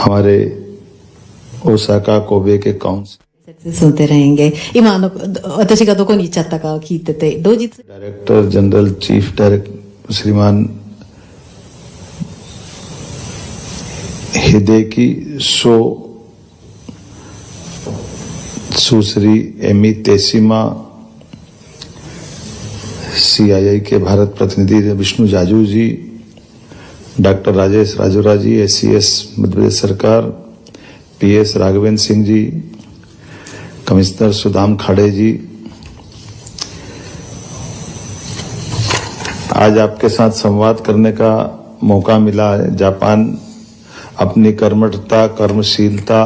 हमारे Osaka Kobe के council 進んでरहेंगे。今私がどこに行っちゃったかを聞いてて、同日 डायरेक्टर जनरल चीफ डायरेक्टर श्रीमान हिदेकी सुश्री एमी तेसिमा, CII के भारत प्रतिनिधि विष्णु जाजू जी, डॉक्टर राजेश राजोरा जी, SCS मध्य प्रदेश सरकार, PS राघवेंद्र सिंह जी, कमिश्नर सुदाम खाड़े जी, आज आपके साथ संवाद करने का मौका मिला है। जापान अपनी कर्मठता, कर्मशीलता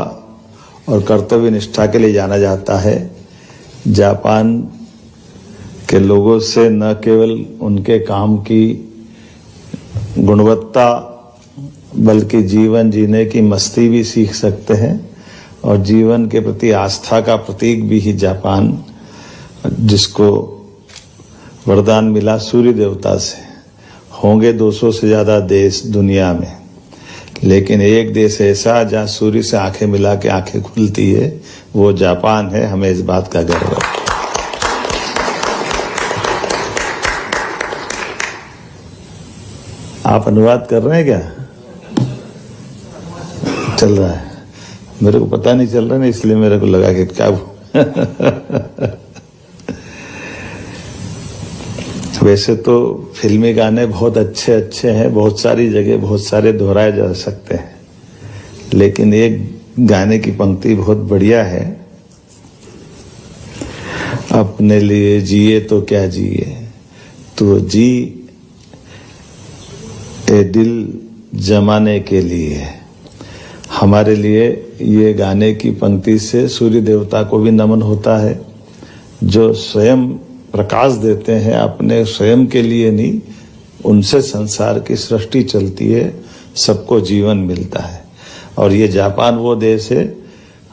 और कर्तव्य निष्ठा के लिए जाना जाता है। जापान के लोगों से न केवल उनके काम की गुणवत्ता बल्कि जीवन जीने की मस्ती भी सीख सकते हैं और जीवन के प्रति आस्था का प्रतीक भी ही जापान, जिसको वरदान मिला सूर्य देवता से। होंगे 200 से ज्यादा देश दुनिया में, लेकिन एक देश ऐसा जहां सूर्य से आंखें मिला के आंखें खुलती है, वो जापान है। हमें इस बात का गर्व है। आप अनुवाद कर रहे हैं क्या? चल रहा है, मेरे को पता नहीं चल रहा ना, इसलिए मेरे को लगा कि क्या वैसे तो फिल्मी गाने बहुत अच्छे हैं, बहुत सारी जगह बहुत सारे दोहराए जा सकते हैं, लेकिन एक गाने की पंक्ति बहुत बढ़िया है। अपने लिए जिए तो क्या जिए, तो जी ए दिल जमाने के लिए। हमारे लिए ये गाने की पंक्ति से सूर्य देवता को भी नमन होता है, जो स्वयं प्रकाश देते हैं, अपने स्वयं के लिए नहीं, उनसे संसार की सृष्टि चलती है, सबको जीवन मिलता है। और ये जापान वो देश है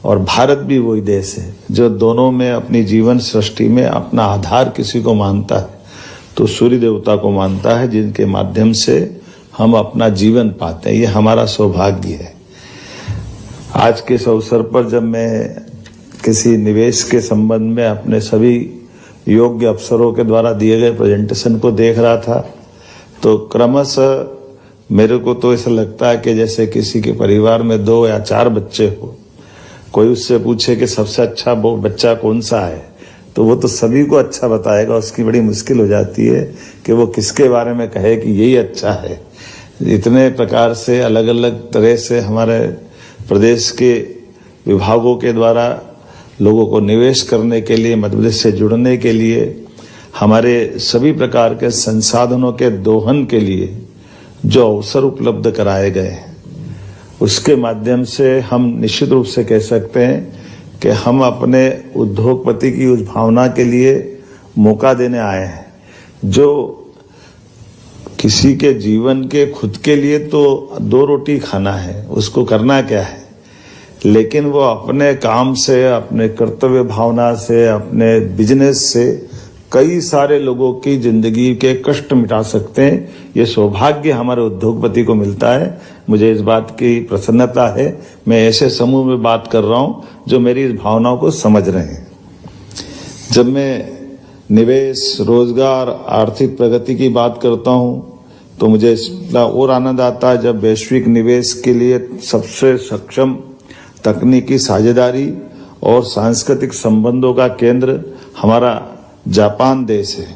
और भारत भी वही देश है जो दोनों में अपनी जीवन सृष्टि में अपना आधार किसी को मानता है तो सूर्य देवता को मानता है, जिनके माध्यम से हम अपना जीवन पाते हैं। ये हमारा सौभाग्य है। आज के इस अवसर पर जब मैं किसी निवेश के संबंध में अपने सभी योग्य अफसरों के द्वारा दिए गए प्रेजेंटेशन को देख रहा था, तो क्रमशः मेरे को तो ऐसा लगता है कि जैसे किसी के परिवार में 2 या 4 बच्चे हो, कोई उससे पूछे कि सबसे अच्छा वो बच्चा कौन सा है, तो वो तो सभी को अच्छा बताएगा। उसकी बड़ी मुश्किल हो जाती है कि वो किसके बारे में कहे कि यही अच्छा है। इतने प्रकार से अलग अलग तरह से हमारे प्रदेश के विभागों के द्वारा लोगों को निवेश करने के लिए, मध्य प्रदेश से जुड़ने के लिए, हमारे सभी प्रकार के संसाधनों के दोहन के लिए जो अवसर उपलब्ध कराए गए, उसके माध्यम से हम निश्चित रूप से कह सकते हैं कि हम अपने उद्योगपति की उस भावना के लिए मौका देने आए हैं, जो किसी के जीवन के खुद के लिए तो 2 रोटी खाना है, उसको करना क्या है, लेकिन वो अपने काम से, अपने कर्तव्य भावना से, अपने बिजनेस से कई सारे लोगों की जिंदगी के कष्ट मिटा सकते हैं। ये सौभाग्य हमारे उद्योगपति को मिलता है। मुझे इस बात की प्रसन्नता है। मैं ऐसे समूह में बात कर रहा हूं जो मेरी इस भावनाओं को समझ रहे हैं। जब मैं निवेश, रोजगार, आर्थिक प्रगति की बात करता हूं तो मुझे इसका और आनंद आता है जब वैश्विक निवेश के लिए सबसे सक्षम तकनीकी साझेदारी और सांस्कृतिक संबंधों का केंद्र हमारा जापान देश है।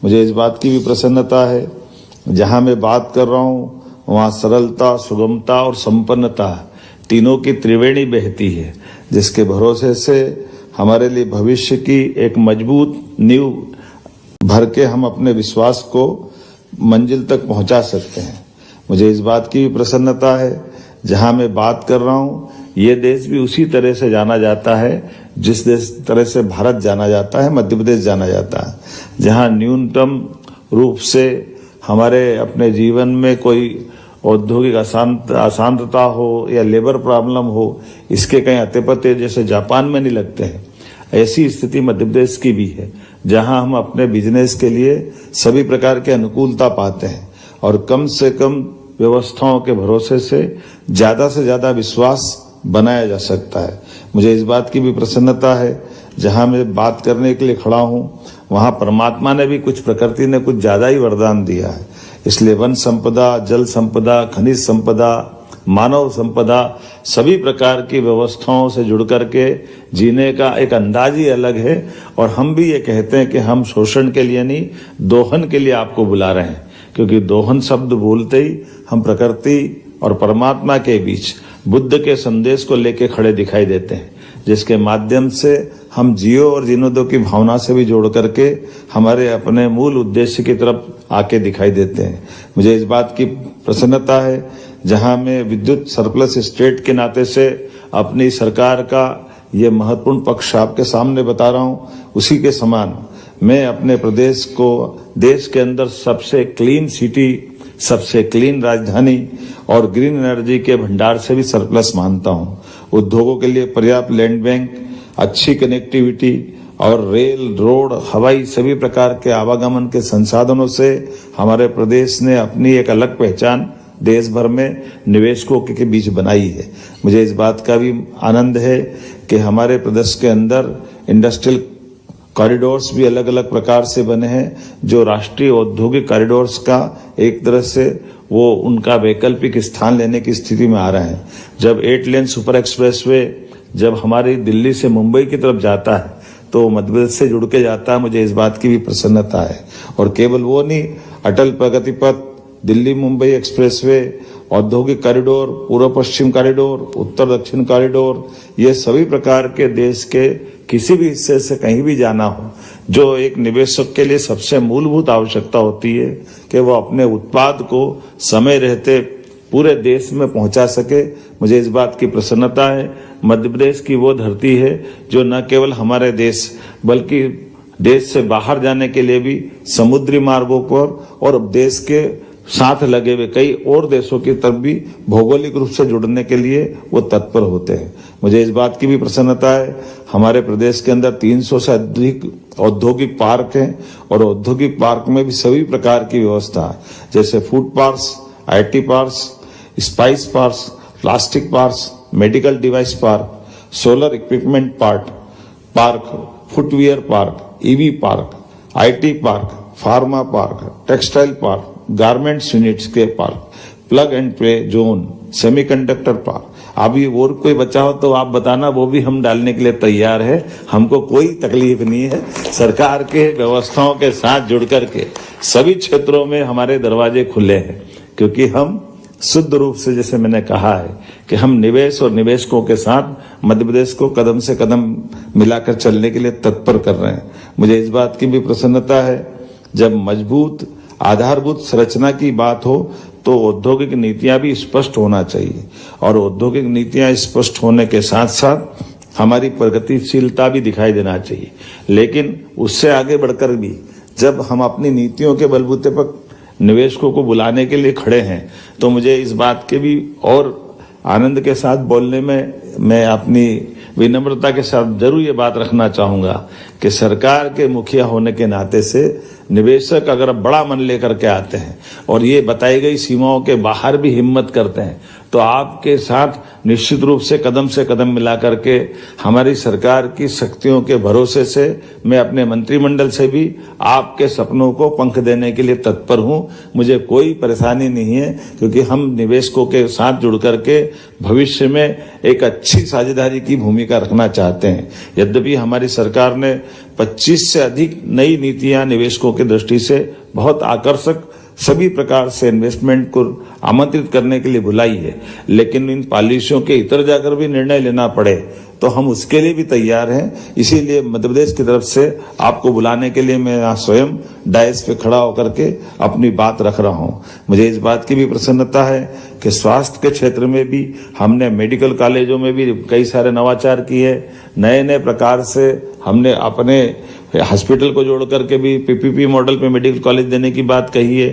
मुझे इस बात की भी प्रसन्नता है, जहां मैं बात कर रहा हूं वहां सरलता, सुगमता और संपन्नता तीनों की त्रिवेणी बहती है, जिसके भरोसे से हमारे लिए भविष्य की एक मजबूत नींव भर के हम अपने विश्वास को मंजिल तक पहुंचा सकते हैं। मुझे इस बात की भी प्रसन्नता है, जहां मैं बात कर रहा हूं ये देश भी उसी तरह से जाना जाता है जिस तरह से भारत जाना जाता है, मध्य प्रदेश जाना जाता है, जहां न्यूनतम रूप से हमारे अपने जीवन में कोई औद्योगिक अशांतता हो या लेबर प्रॉब्लम हो, इसके कहीं अते पते जैसे जापान में नहीं लगते हैं। ऐसी स्थिति मध्य प्रदेश की भी है, जहां हम अपने बिजनेस के लिए सभी प्रकार के अनुकूलता पाते हैं और कम से कम व्यवस्थाओं के भरोसे से ज्यादा विश्वास बनाया जा सकता है। मुझे इस बात की भी प्रसन्नता है, जहां मैं बात करने के लिए खड़ा हूं वहां परमात्मा ने भी प्रकृति ने कुछ ज्यादा ही वरदान दिया है। इसलिए वन संपदा, जल संपदा, खनिज संपदा, मानव संपदा, सभी प्रकार की व्यवस्थाओं से जुड़ करके जीने का एक अंदाज ही अलग है। और हम भी ये कहते हैं कि हम शोषण के लिए नहीं, दोहन के लिए आपको बुला रहे हैं, क्योंकि दोहन शब्द बोलते ही हम प्रकृति और परमात्मा के बीच बुद्ध के संदेश को लेके खड़े दिखाई देते हैं, जिसके माध्यम से हम जियो और जीने दो की भावना से भी जोड़ करके हमारे अपने मूल उद्देश्य की तरफ आके दिखाई देते हैं। मुझे इस बात की प्रसन्नता है, जहां मैं विद्युत सरप्लस स्टेट के नाते से अपनी सरकार का ये महत्वपूर्ण पक्ष आपके सामने बता रहा हूं, उसी के समान मैं अपने प्रदेश को देश के अंदर सबसे क्लीन सिटी, सबसे क्लीन राजधानी और ग्रीन एनर्जी के भंडार से भी सरप्लस मानता हूं। उद्योगों के लिए पर्याप्त लैंड बैंक, अच्छी कनेक्टिविटी और रेल, रोड, हवाई सभी प्रकार के आवागमन के संसाधनों से हमारे प्रदेश ने अपनी एक अलग पहचान देश भर में निवेशकों के बीच बनाई है। मुझे इस बात का भी आनंद है कि हमारे प्रदेश के अंदर इंडस्ट्रियल कॉरिडोर्स भी अलग अलग प्रकार से बने हैं, जो राष्ट्रीय औद्योगिक कॉरिडोर्स का एक तरह से वो उनका वैकल्पिक स्थान लेने की स्थिति में आ रहे हैं। जब 8 लेन सुपर एक्सप्रेसवे जब हमारी दिल्ली से मुंबई की तरफ जाता है तो मध्य प्रदेश से जुड़ के जाता है, मुझे इस बात की भी प्रसन्नता है। और केवल वो नहीं, अटल प्रगति पथ, दिल्ली मुंबई एक्सप्रेसवे, औद्योगिक कॉरिडोर, पूर्व पश्चिम कॉरिडोर, उत्तर दक्षिण कॉरिडोर, ये सभी प्रकार के देश के किसी भी हिस्से से कहीं भी जाना हो, जो एक निवेशक के लिए सबसे मूलभूत आवश्यकता होती है कि वो अपने उत्पाद को समय रहते पूरे देश में पहुंचा सके। मुझे इस बात की प्रसन्नता है, मध्य प्रदेश की वो धरती है जो न केवल हमारे देश बल्कि देश से बाहर जाने के लिए भी समुद्री मार्गों पर और देश के साथ लगे हुए कई और देशों की तरफ भी भौगोलिक रूप से जुड़ने के लिए वो तत्पर होते हैं। मुझे इस बात की भी प्रसन्नता है, हमारे प्रदेश के अंदर 300 से अधिक औद्योगिक पार्क हैं और औद्योगिक पार्क में भी सभी प्रकार की व्यवस्था है, जैसे food parks, IT parks, spice parks, plastic parks, medical device park, solar equipment park, footwear park, EV park, IT park, pharma park, textile park, garments units के park, plug and play zone, semiconductor park. अभी और कोई बचा हो तो आप बताना, वो भी हम डालने के लिए तैयार है। हमको कोई तकलीफ नहीं है। सरकार के व्यवस्थाओं के साथ जुड़ करके सभी क्षेत्रों में हमारे दरवाजे खुले हैं, क्योंकि हम शुद्ध रूप से, जैसे मैंने कहा है, कि हम निवेश और निवेशकों के साथ मध्य प्रदेश को कदम से कदम मिलाकर चलने के लिए तत्पर कर रहे हैं। मुझे इस बात की भी प्रसन्नता है, जब मजबूत आधारभूत संरचना की बात हो तो औद्योगिक नीतियां भी स्पष्ट होना चाहिए, और औद्योगिक नीतियां स्पष्ट होने के साथ साथ हमारी प्रगतिशीलता भी दिखाई देना चाहिए। लेकिन उससे आगे बढ़कर भी जब हम अपनी नीतियों के बलबूते पर निवेशकों को बुलाने के लिए खड़े हैं, तो मुझे इस बात के भी और आनंद के साथ बोलने में मैं अपनी विनम्रता के साथ जरूर ये बात रखना चाहूंगा कि सरकार के मुखिया होने के नाते से निवेशक अगर बड़ा मन लेकर के आते हैं और ये बताई गई सीमाओं के बाहर भी हिम्मत करते हैं, तो आपके साथ निश्चित रूप से कदम मिला करके हमारी सरकार की शक्तियों के भरोसे से मैं अपने मंत्रिमंडल से भी आपके सपनों को पंख देने के लिए तत्पर हूं। मुझे कोई परेशानी नहीं है, क्योंकि हम निवेशकों के साथ जुड़ करके भविष्य में एक अच्छी साझेदारी की भूमिका रखना चाहते हैं। यद्यपि हमारी सरकार ने 25 से अधिक नई नीतियां निवेशकों की दृष्टि से बहुत आकर्षक सभी प्रकार से इन्वेस्टमेंट को आमंत्रित करने के लिए बुलाई है, लेकिन इन पॉलिसियों के इतर जाकर भी निर्णय लेना पड़े तो हम उसके लिए भी तैयार हैं। इसीलिए मध्य प्रदेश की तरफ से आपको बुलाने के लिए मैं यहाँ स्वयं डायस पे खड़ा होकर के अपनी बात रख रहा हूँ। मुझे इस बात की भी प्रसन्नता है कि स्वास्थ्य के क्षेत्र में भी हमने मेडिकल कॉलेजों में भी कई सारे नवाचार किए, नए प्रकार से हमने अपने हॉस्पिटल को जोड़ करके भी PPP मॉडल पे मेडिकल कॉलेज देने की बात कही है।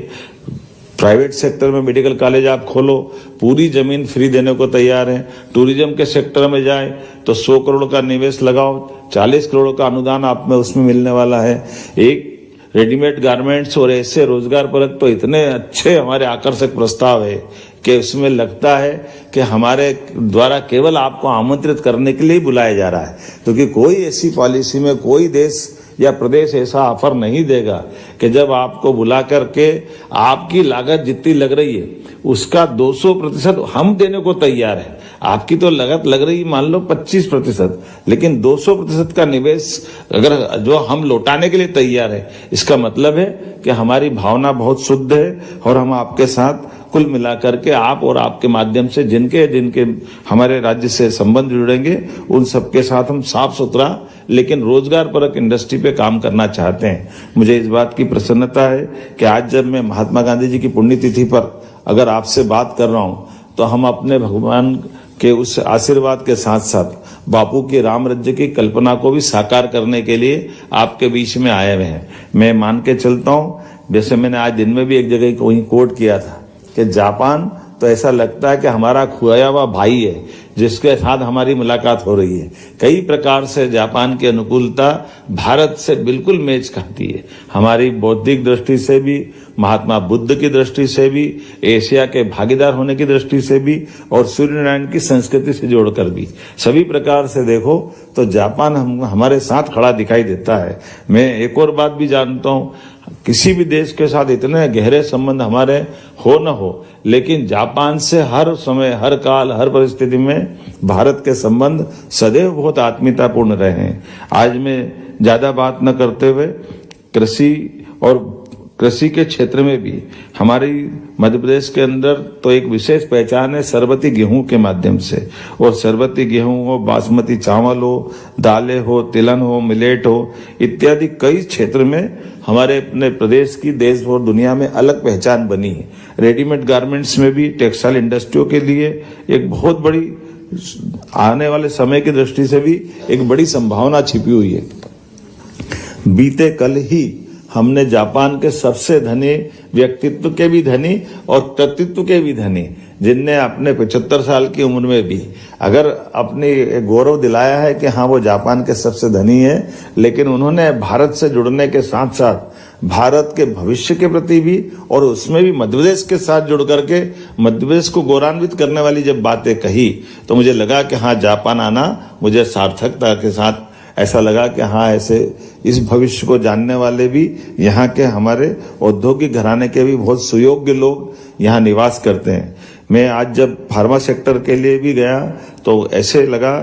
प्राइवेट सेक्टर में मेडिकल कॉलेज आप खोलो, पूरी जमीन फ्री देने को तैयार है। टूरिज्म के सेक्टर में जाए तो 100 करोड़ का निवेश लगाओ, 40 करोड़ का अनुदान आप में उसमें मिलने वाला है। एक रेडीमेड गारमेंट्स और ऐसे रोजगार परक तो इतने अच्छे हमारे आकर्षक प्रस्ताव है कि उसमें लगता है कि हमारे द्वारा केवल आपको आमंत्रित करने के लिए ही बुलाया जा रहा है, क्योंकि कोई ऐसी पॉलिसी में कोई देश या प्रदेश ऐसा ऑफर नहीं देगा कि जब आपको बुला करके आपकी लागत जितनी लग रही है उसका 200% हम देने को तैयार है। आपकी तो लागत लग रही मान लो 25%, लेकिन 200% का निवेश अगर जो हम लौटाने के लिए तैयार है, इसका मतलब है कि हमारी भावना बहुत शुद्ध है और हम आपके साथ कुल मिलाकर के आप और आपके माध्यम से जिनके जिनके हमारे राज्य से संबंध जुड़ेंगे उन सबके साथ हम साफ सुथरा लेकिन रोजगार परक इंडस्ट्री पे काम करना चाहते हैं। मुझे इस बात की प्रसन्नता है कि आज जब मैं महात्मा गांधी जी की पुण्यतिथि पर अगर आपसे बात कर रहा हूं तो हम अपने भगवान के उस आशीर्वाद के साथ साथ बापू की राम राज्य की कल्पना को भी साकार करने के लिए आपके बीच में आए हुए हैं। मैं मान के चलता हूं, जैसे मैंने आज दिन में भी एक जगह वहीं कोट किया था कि जापान तो ऐसा लगता है कि हमारा खोया हुआ भाई है जिसके साथ हमारी मुलाकात हो रही है। कई प्रकार से जापान की अनुकूलता भारत से बिल्कुल मेच खाती है, हमारी बौद्धिक दृष्टि से भी, महात्मा बुद्ध की दृष्टि से भी, एशिया के भागीदार होने की दृष्टि से भी और सूर्यनारायण की संस्कृति से जोड़कर भी, सभी प्रकार से देखो तो जापान हमारे साथ खड़ा दिखाई देता है। मैं एक और बात भी जानता हूँ, किसी भी देश के साथ इतने गहरे संबंध हमारे हो न हो, लेकिन जापान से हर समय, हर काल, हर परिस्थिति में भारत के संबंध सदैव बहुत आत्मीयतापूर्ण रहे हैं। आज मैं ज्यादा बात न करते हुए कृषि के क्षेत्र में भी हमारी मध्य प्रदेश के अंदर तो एक विशेष पहचान है सरबती गेहूं के माध्यम से, और सरबती गेहूं हो, बासमती चावल हो, दालें हो, तिलहन हो, मिलेट हो, इत्यादि कई क्षेत्र में हमारे अपने प्रदेश की देश और दुनिया में अलग पहचान बनी है। रेडीमेड गारमेंट्स में भी टेक्सटाइल इंडस्ट्रियों के लिए एक बहुत बड़ी आने वाले समय की दृष्टि से भी एक बड़ी संभावना छिपी हुई है। बीते कल ही हमने जापान के सबसे धनी व्यक्तित्व के भी धनी और कृतित्व के भी धनी, जिनने अपने 75 साल की उम्र में भी अगर अपनी गौरव दिलाया है कि हाँ वो जापान के सबसे धनी है, लेकिन उन्होंने भारत से जुड़ने के साथ साथ भारत के भविष्य के प्रति भी और उसमें भी मध्य प्रदेश के साथ जुड़ करके मध्य प्रदेश को गौरवान्वित करने वाली जब बातें कही तो मुझे लगा कि हाँ जापान आना मुझे सार्थकता के साथ ऐसा लगा कि हाँ ऐसे इस भविष्य को जानने वाले भी यहाँ के हमारे औद्योगिक घराने के भी बहुत सुयोग्य लोग यहाँ निवास करते हैं। मैं आज जब फार्मा सेक्टर के लिए भी गया तो ऐसे लगा,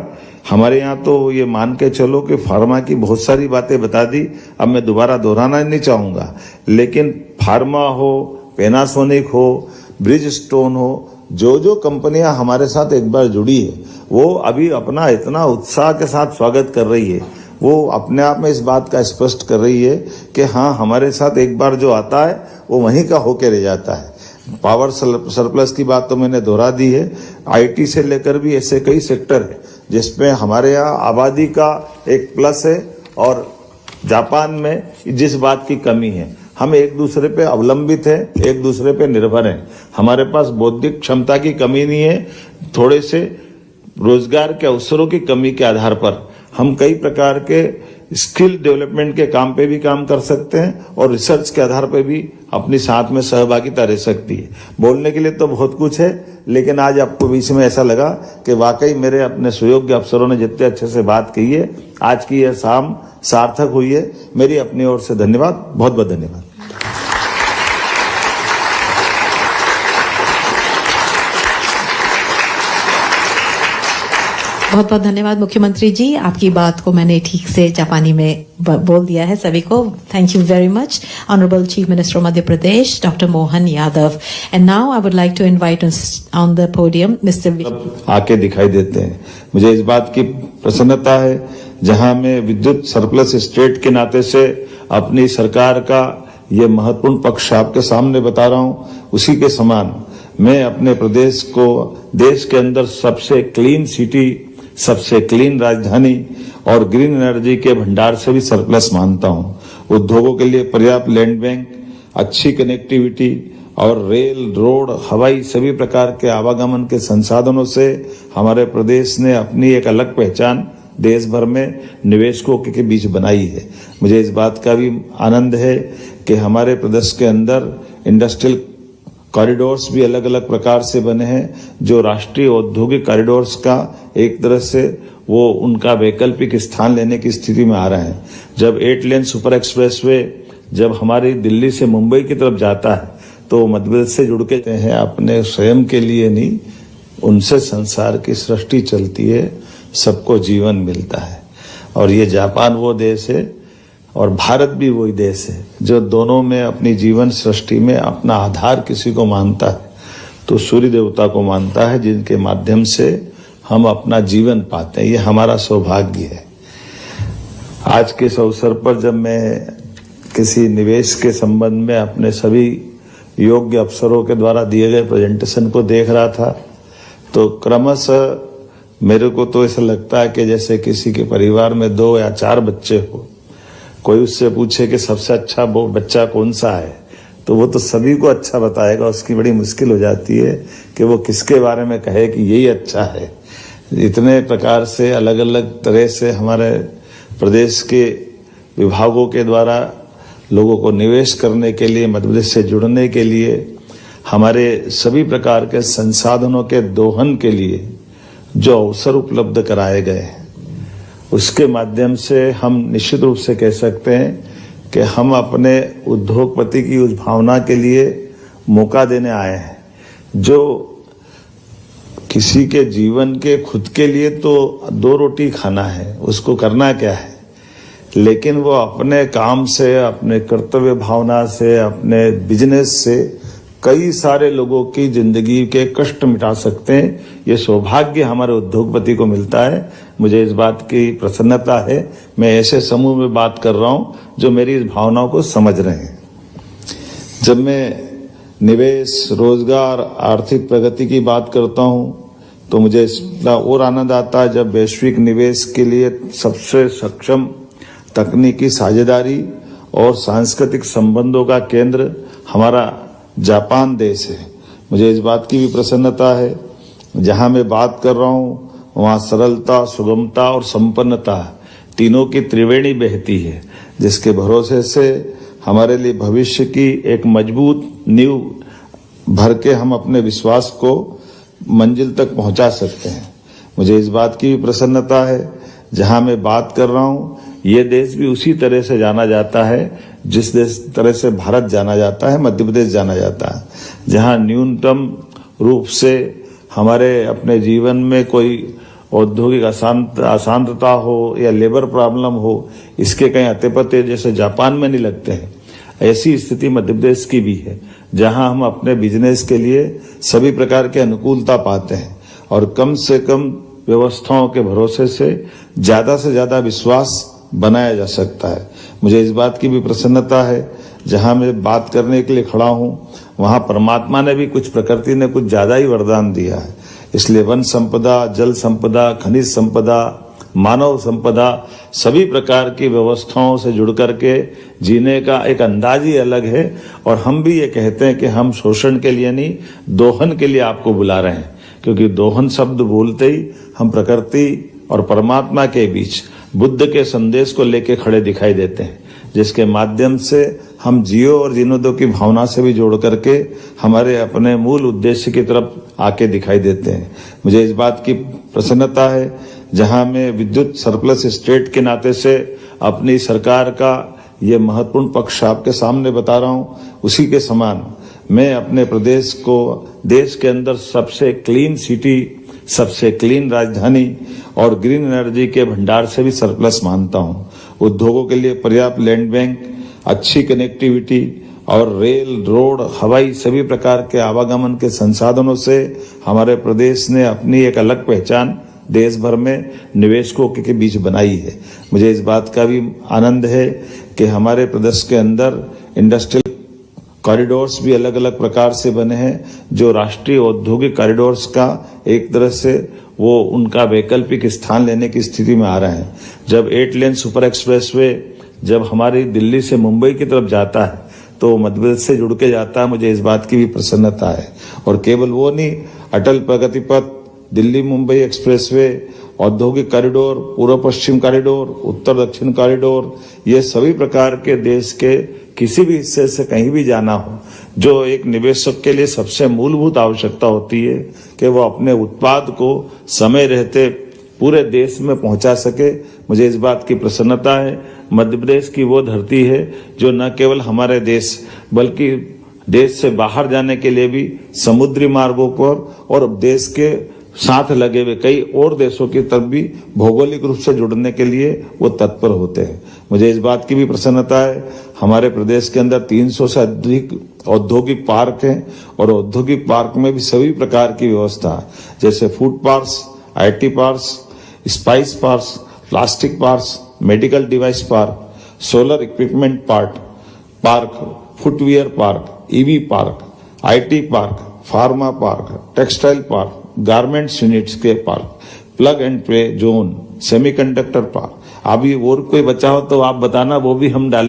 हमारे यहाँ तो ये मान के चलो कि फार्मा की बहुत सारी बातें बता दी, अब मैं दोबारा दोहराना नहीं चाहूंगा, लेकिन फार्मा हो, पैनासोनिक हो, ब्रिजस्टोन हो, जो कंपनियां हमारे साथ एक बार जुड़ी है वो अभी अपना इतना उत्साह के साथ स्वागत कर रही है, वो अपने आप में इस बात का स्पष्ट कर रही है कि हाँ हमारे साथ एक बार जो आता है वो वहीं का होके रह जाता है। पावर सरप्लस की बात तो मैंने दोहरा दी है। आईटी से लेकर भी ऐसे कई सेक्टर है जिसमें हमारे यहाँ आबादी का एक प्लस है और जापान में जिस बात की कमी है, हम एक दूसरे पे अवलंबित हैं, एक दूसरे पे निर्भर हैं। हमारे पास बौद्धिक क्षमता की कमी नहीं है, थोड़े से रोजगार के अवसरों की कमी के आधार पर हम कई प्रकार के स्किल डेवलपमेंट के काम पे भी काम कर सकते हैं और रिसर्च के आधार पे भी अपनी साथ में सहभागिता रह सकती है। बोलने के लिए तो बहुत कुछ है, लेकिन आज आपको बीच में ऐसा लगा कि वाकई मेरे अपने सुयोग्य अफसरों ने जितने अच्छे से बात की है, आज की यह शाम सार्थक हुई है। मेरी अपनी ओर से धन्यवाद, बहुत बहुत धन्यवाद। बहुत बहुत धन्यवाद मुख्यमंत्री जी, आपकी बात को मैंने ठीक से जापानी में बोल दिया है सभी को। Thank you very much honourable chief minister of Madhya Pradesh doctor Mohan Yadav. And now I would like to invite on the podium mister आके दिखाई देते हैं। मुझे इस बात की प्रसन्नता है, जहां मैं विद्युत सरप्लस स्टेट के नाते से अपनी सरकार का ये महत्वपूर्ण पक्ष आपके सामने बता रहा हूं, उसी के समान मैं अपने प्रदेश को देश के अंदर सबसे क्लीन सिटी, सबसे क्लीन राजधानी और ग्रीन एनर्जी के भंडार से भी सरप्लस मानता हूं। उद्योगों के लिए पर्याप्त लैंड बैंक, अच्छी कनेक्टिविटी और रेल, रोड, हवाई सभी प्रकार के आवागमन के संसाधनों से हमारे प्रदेश ने अपनी एक अलग पहचान देश भर में निवेशकों के बीच बनाई है। मुझे इस बात का भी आनंद है कि हमारे प्रदेश के अंदर इंडस्ट्रियल कॉरिडोर्स भी अलग अलग प्रकार से बने हैं, जो राष्ट्रीय औद्योगिक कॉरिडोर्स का एक तरह से वो उनका वैकल्पिक स्थान लेने की स्थिति में आ रहे हैं। जब 8 लेन सुपर एक्सप्रेसवे जब हमारी दिल्ली से मुंबई की तरफ जाता है तो मध्य प्रदेश से जुड़ के हैं, अपने स्वयं के लिए नहीं, उनसे संसार की सृष्टि चलती है, सबको जीवन मिलता है। और ये जापान वो देश है और भारत भी वही देश है जो दोनों में अपनी जीवन सृष्टि में अपना आधार किसी को मानता है तो सूर्य देवता को मानता है, जिनके माध्यम से हम अपना जीवन पाते हैं। ये हमारा सौभाग्य है। आज के इस अवसर पर जब मैं किसी निवेश के संबंध में अपने सभी योग्य अफसरों के द्वारा दिए गए प्रेजेंटेशन को देख रहा था तो क्रमशः मेरे को तो ऐसा लगता है कि जैसे किसी के परिवार में 2 या 4 बच्चे हो, कोई उससे पूछे कि सबसे अच्छा वो बच्चा कौन सा है तो वो तो सभी को अच्छा बताएगा। उसकी बड़ी मुश्किल हो जाती है कि वो किसके बारे में कहे कि यही अच्छा है। इतने प्रकार से अलग अलग तरह से हमारे प्रदेश के विभागों के द्वारा लोगों को निवेश करने के लिए, मध्य प्रदेश से जुड़ने के लिए, हमारे सभी प्रकार के संसाधनों के दोहन के लिए जो अवसर उपलब्ध कराए गए हैं, उसके माध्यम से हम निश्चित रूप से कह सकते हैं कि हम अपने उद्योगपति की उस भावना के लिए मौका देने आए हैं जो किसी के जीवन के खुद के लिए तो 2 रोटी खाना है, उसको करना क्या है, लेकिन वो अपने काम से, अपने कर्तव्य भावना से, अपने बिजनेस से कई सारे लोगों की जिंदगी के कष्ट मिटा सकते हैं। ये सौभाग्य हमारे उद्योगपति को मिलता है। मुझे इस बात की प्रसन्नता है। मैं ऐसे समूह में बात कर रहा हूं जो मेरी इस भावनाओं को समझ रहे हैं। जब मैं निवेश, रोजगार, आर्थिक प्रगति की बात करता हूं तो मुझे इसका और आनंद आता है जब वैश्विक निवेश के लिए सबसे सक्षम तकनीकी साझेदारी और सांस्कृतिक संबंधों का केंद्र हमारा जापान देश है। मुझे इस बात की भी प्रसन्नता है, जहां मैं बात कर रहा हूं वहां सरलता, सुगमता और संपन्नता तीनों की त्रिवेणी बहती है, जिसके भरोसे से हमारे लिए भविष्य की एक मजबूत नींव भर के हम अपने विश्वास को मंजिल तक पहुंचा सकते हैं। मुझे इस बात की भी प्रसन्नता है, जहां मैं बात कर रहा हूं ये देश भी उसी तरह से जाना जाता है जिस तरह से भारत जाना जाता है, मध्य प्रदेश जाना जाता है, जहां न्यूनतम रूप से हमारे अपने जीवन में कोई औद्योगिक अशांतता हो या लेबर प्रॉब्लम हो, इसके कहीं अते पते जैसे जापान में नहीं लगते हैं। ऐसी स्थिति मध्य प्रदेश की भी है, जहां हम अपने बिजनेस के लिए सभी प्रकार की अनुकूलता पाते हैं और कम से कम व्यवस्थाओं के भरोसे से ज्यादा विश्वास बनाया जा सकता है। मुझे इस बात की भी प्रसन्नता है, जहां मैं बात करने के लिए खड़ा हूं वहां परमात्मा ने भी प्रकृति ने कुछ ज्यादा ही वरदान दिया है। इसलिए वन संपदा, जल संपदा, खनिज संपदा, मानव संपदा, सभी प्रकार की व्यवस्थाओं से जुड़ करके जीने का एक अंदाज ही अलग है। और हम भी ये कहते हैं कि हम शोषण के लिए नहीं, दोहन के लिए आपको बुला रहे हैं, क्योंकि दोहन शब्द बोलते ही हम प्रकृति और परमात्मा के बीच बुद्ध के संदेश को लेके खड़े दिखाई देते हैं, जिसके माध्यम से हम जियो और जीने दो की भावना से भी जोड़ करके हमारे अपने मूल उद्देश्य की तरफ आके दिखाई देते हैं। मुझे इस बात की प्रसन्नता है, जहां मैं विद्युत सरप्लस स्टेट के नाते से अपनी सरकार का ये महत्वपूर्ण पक्ष आपके सामने बता रहा हूं, उसी के समान मैं अपने प्रदेश को देश के अंदर सबसे क्लीन सिटी, सबसे क्लीन राजधानी और ग्रीन एनर्जी के भंडार से भी सरप्लस मानता हूं। उद्योगों के लिए पर्याप्त लैंड बैंक, अच्छी कनेक्टिविटी और रेल, रोड, हवाई सभी प्रकार के आवागमन के संसाधनों से हमारे प्रदेश ने अपनी एक अलग पहचान देश भर में निवेशकों के बीच बनाई है। मुझे इस बात का भी आनंद है कि हमारे प्रदेश के अंदर इंडस्ट्रियल कॉरिडोर्स भी अलग अलग प्रकार से बने हैं, जो राष्ट्रीय औद्योगिक कॉरिडोर्स का एक तरह से वो उनका वैकल्पिक स्थान लेने की स्थिति में आ रहे हैं। जब 8 लेन सुपर एक्सप्रेसवे जब हमारी दिल्ली से मुंबई की तरफ जाता है तो मध्य प्रदेश से जुड़ के जाता है। मुझे इस बात की भी प्रसन्नता है। और केवल वो नहीं, अटल प्रगति पथ, दिल्ली मुंबई एक्सप्रेसवे औद्योगिक कॉरिडोर, पूर्व पश्चिम कॉरिडोर, उत्तर दक्षिण कॉरिडोर, ये सभी प्रकार के देश के किसी भी हिस्से से कहीं भी जाना हो, जो एक निवेशक के लिए सबसे मूलभूत आवश्यकता होती है कि वो अपने उत्पाद को समय रहते पूरे देश में पहुंचा सके। मुझे इस बात की प्रसन्नता है। मध्य प्रदेश की वो धरती है जो न केवल हमारे देश बल्कि देश से बाहर जाने के लिए भी समुद्री मार्गों पर और देश के साथ लगे हुए कई और देशों की तरफ भी भौगोलिक रूप से जुड़ने के लिए वो तत्पर होते हैं। मुझे इस बात की भी प्रसन्नता है, हमारे प्रदेश के अंदर 300 से अधिक औद्योगिक पार्क हैं और औद्योगिक पार्क में भी सभी प्रकार की व्यवस्था है, जैसे food parks, IT parks, spice parks, plastic parks, medical device park, solar equipment park, footwear park, EV park, IT park, pharma park, textile park, garments units के park, plug and play zone, semiconductor park. अभी और कोई बचा हो तो आप बताना, वो भी हम डालें।